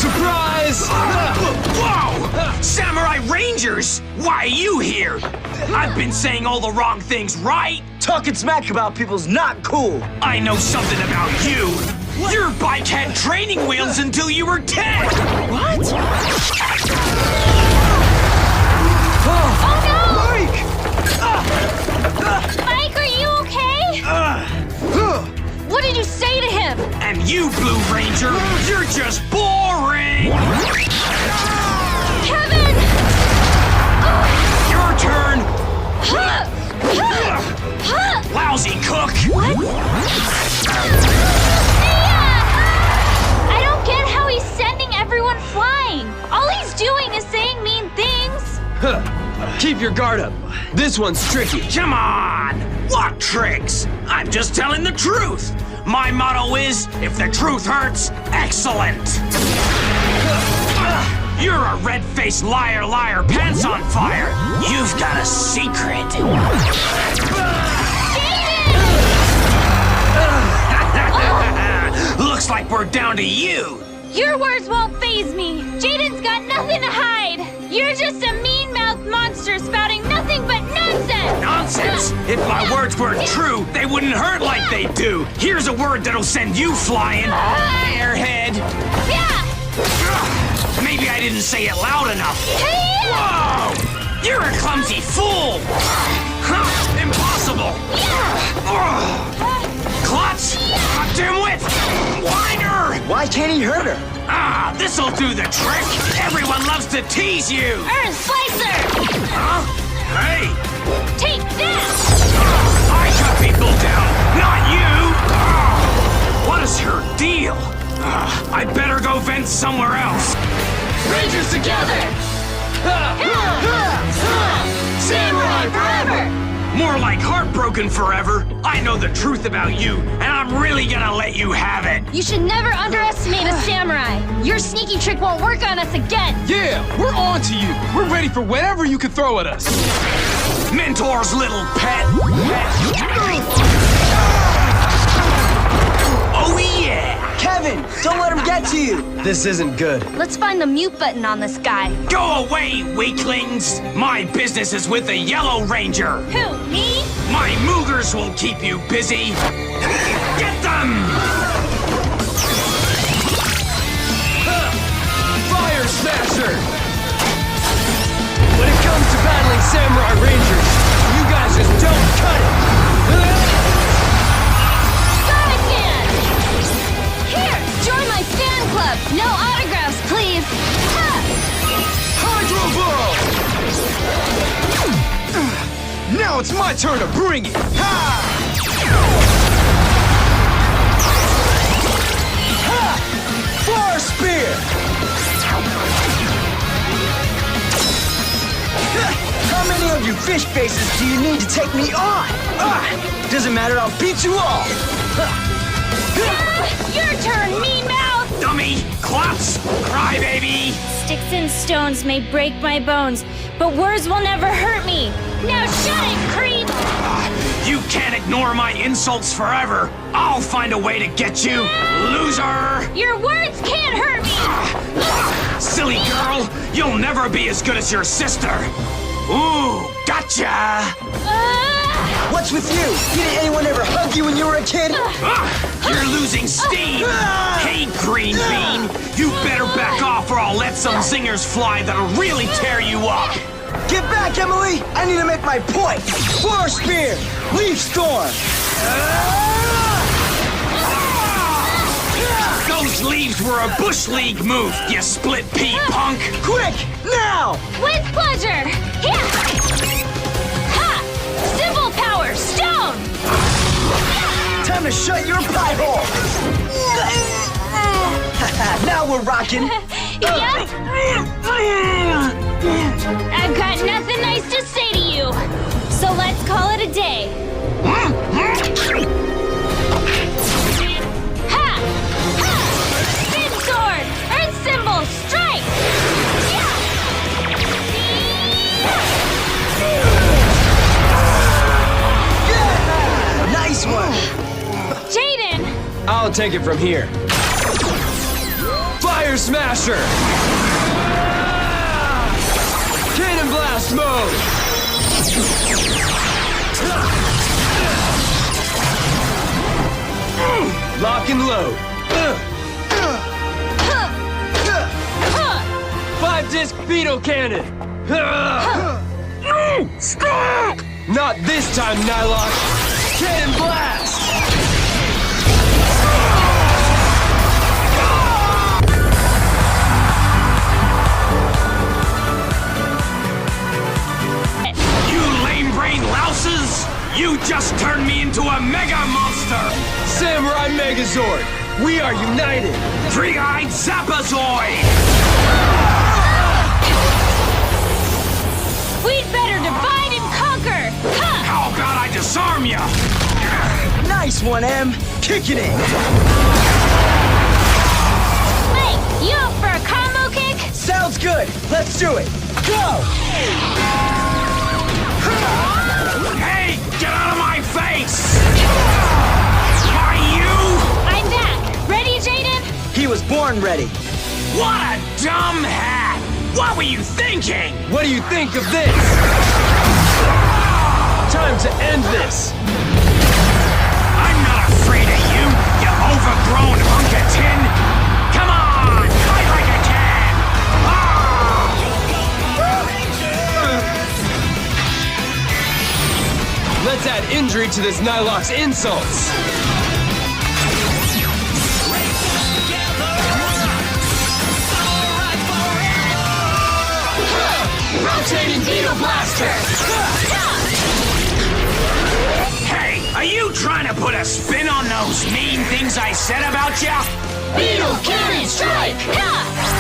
Surprise! Whoa! Samurai Rangers! Why are you here? I've been saying all the wrong things, right? Talking smack about people's not cool. I know something about you. Your bike had training wheels until you were 10. What? Oh no! Mike! Mike, are you okay? What did you say to him? And you, Blue Ranger, you're just boring. Kevin! Your turn. Huh! Lousy cook. What? I don't get how he's sending everyone flying. All he's doing is saying mean things. Keep your guard up. This one's tricky. Come on! What tricks? I'm just telling the truth. My motto is, if the truth hurts, excellent. You're a red-faced liar, liar, pants on fire. You've got a secret. Looks like we're down to you. Your words won't faze me. Jaden's got nothing to hide. You're just a mean-mouthed monster spouting nothing but nonsense. Nonsense! If my words weren't true, they wouldn't hurt like they do. Here's a word that'll send you flying. Airhead. Yeah! Maybe I didn't say it loud enough. Whoa! You're a clumsy fool! Huh, impossible! Klutz! Dimwit! Whiner! Why can't he hurt her? Ah, this'll do the trick! Everyone loves to tease you! Earth Slicer! Huh? Hey! Take that! I cut people down, not you! What is her deal? I better go vent somewhere else. Rangers together! Samurai forever! More like heartbroken forever. I know the truth about you, and I'm really gonna let you have it. You should never underestimate a samurai. Your sneaky trick won't work on us again. Yeah, we're on to you. We're ready for whatever you can throw at us. Mentor's little pet. Oh yeah! Kevin, don't let him get to you. This isn't good. Let's find the mute button on this guy. Go away, weaklings! My business is with the Yellow Ranger. Who, me? My Moogers will keep you busy. Get them! Fire Smasher! When it comes to battling Samurai Rangers, you guys just don't cut it! Sonic Man! Here, join my fan club. No autographs, please. Ha! Hydro Ball! Now it's my turn to bring it! Ha! Ha! Floor Spear! How many of you fish faces do you need to take me on? Doesn't matter, I'll beat you all! Your turn, mean mouth! Dummy! Klutz! Crybaby! Sticks and stones may break my bones, but words will never hurt me. Now shut it, creep! You can't ignore my insults forever. I'll find a way to get you, loser! Your words can't hurt me! Silly girl, you'll never be as good as your sister. Ooh, gotcha! What's with you? Didn't anyone ever hug you when you were a kid? You're losing steam! Hey, Green Bean, you better back off or I'll let some zingers fly that'll really tear you up! Get back, Emily! I need to make my point! Floor Spear! Leaf Storm! Those leaves were a Bush League move, you split pea punk! Quick! Now! With pleasure! Here! Ha! Symbol power, stone! Time to shut your pie hole! Now we're rocking! Yep! I've got nothing nice to say to you, so let's call it a day. Ha! Ha! Spin sword! Earth symbol, strike! Yeah! Nice one! Jaden! I'll take it from here. Fire Monster Smasher! Cannon Blast mode! Lock and load! 5-disc Beetle Cannon! Stop! Not this time, Nylock! Cannon Blast! You lame-brained louses! You just turned me into a mega monster! Samurai Megazord! We are united! Three-eyed Zappazoid! We'd better divide and conquer! Ha! How about I disarm you? Nice one, Em. Kicking it. Hey, you up for a combo kick? Sounds good. Let's do it. Go. Hey, get out of my face! Why you? I'm back. Ready, Jaden? He was born ready. What a dumb hat! What were you thinking? What do you think of this? Time to end this! I'm not afraid of you, you overgrown hunk of tin! Come on, fight like a can! Let's add injury to this Nylock's insults! Rotating Beetle Blaster! Hey, are you trying to put a spin on those mean things I said about ya? Beetle Cannon Strike! Ha!